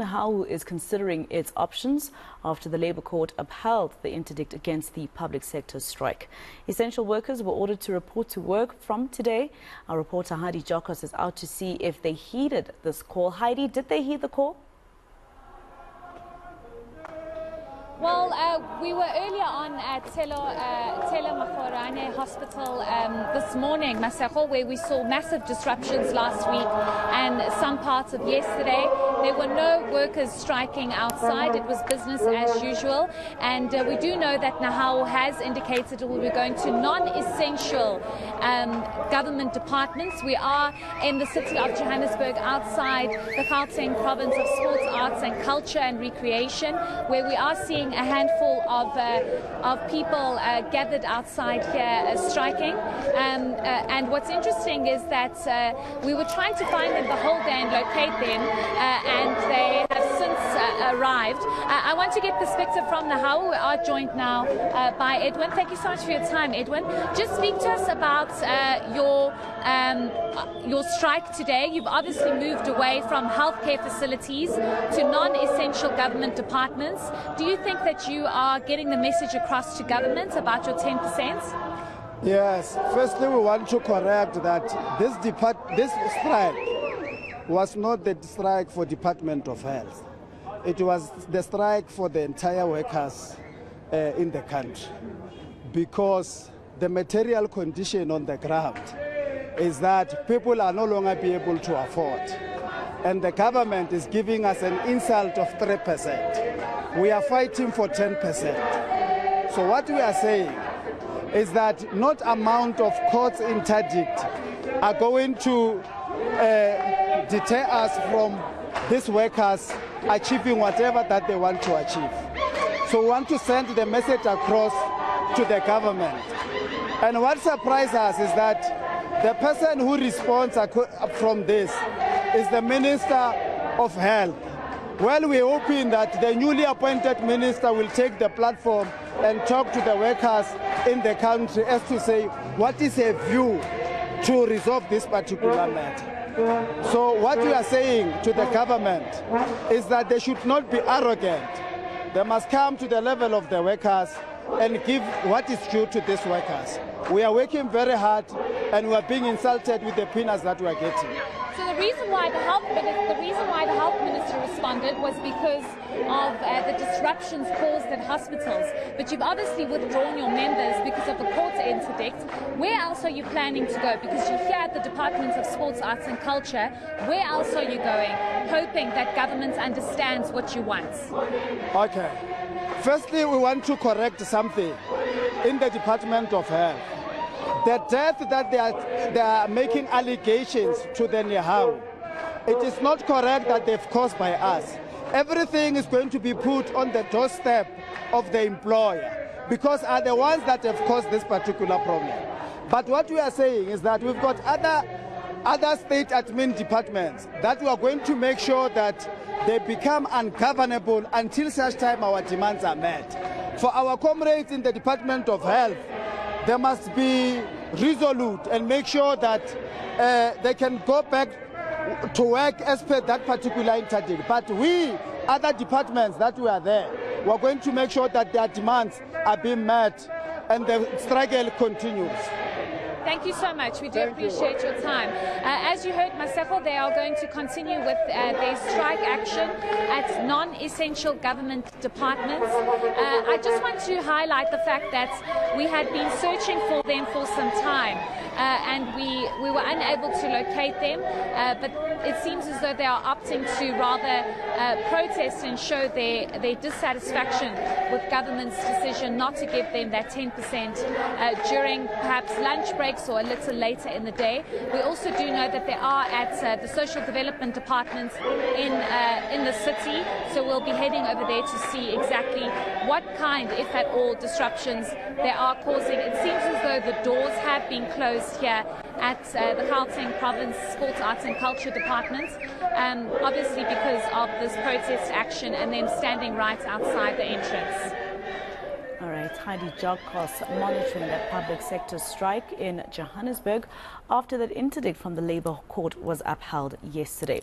How is considering its options after the Labour Court upheld the interdict against the public sector strike. Essential workers were ordered to report to work from today. Our reporter Heidi Giokos is out to see if they heeded this call. Heidi, did they heed the call? Well, we were earlier on at Telo Mahorane Hospital this morning, Maseko, where we saw massive disruptions last week and some parts of yesterday. There were no workers striking outside. It was business as usual. And we do know that Nahau has indicated it will be going to non-essential government departments. We are in the city of Johannesburg, outside the Gauteng province of sports, arts and culture and recreation, where we are seeing a handful of people gathered outside here striking. And what's interesting is that we were trying to find them the whole day and locate them, and they have since arrived. I want to get perspective from Nahau. We are joined now by Edwin. Thank you so much for your time, Edwin. Just speak to us about your strike today. You've obviously moved away from healthcare facilities to non-essential government departments. Do you think that you are getting the message across to government about your 10%? Yes. Firstly, we want to correct that this strike was not the strike for Department of Health. It was the strike for the entire workers in the country, because the material condition on the ground is that people are no longer be able to afford, and the government is giving us an insult of 3%. We are fighting for 10%. So what we are saying is that not amount of court's interdict are going to deter us from these workers achieving whatever that they want to achieve. So we want to send the message across to the government. And what surprises us is that the person who responds from this is the Minister of Health. Well, we're hoping that the newly appointed minister will take the platform and talk to the workers in the country as to say what is a view to resolve this particular matter. So what we are saying to the government is that they should not be arrogant. They must come to the level of the workers and give what is due to these workers. We are working very hard and we are being insulted with the peanuts that we are getting. So the reason why the health minister responded was because of the disruptions caused at hospitals. But you've obviously withdrawn your members because of the court interdict. Where else are you planning to go? Because you're here at the Department of Sports, Arts and Culture. Where else are you going, hoping that government understands what you want? Okay. Firstly, we want to correct something in the Department of Health. The death that they are making allegations to the Nihau, it is not correct that they've caused by us. Everything is going to be put on the doorstep of the employer, because are the ones that have caused this particular problem. But what we are saying is that we've got other state admin departments that we are going to make sure that they become ungovernable until such time our demands are met. For our comrades in the Department of Health, they must be resolute and make sure that they can go back to work as per that particular interdict. But we, other departments that we are there, we are going to make sure that their demands are being met and the struggle continues. Thank you so much. We do appreciate your time. As you heard, Maseko, they are going to continue with their strike action at non-essential government departments. I just want to highlight the fact that we had been searching for them for some time, and we were unable to locate them, but it seems as though they are opting to rather protest and show their dissatisfaction with government's decision not to give them that 10% during perhaps lunch breaks or a little later in the day. We also do know that they are at the social development departments in the city, so we'll be heading over there to see exactly what kind, if at all, disruptions they are causing. It seems as though the doors have been closed here at the Gauteng Province Sports, Arts and Culture Department, obviously because of this protest action and them standing right outside the entrance. All right, Heidi Giokos monitoring that public sector strike in Johannesburg after that interdict from the Labour Court was upheld yesterday.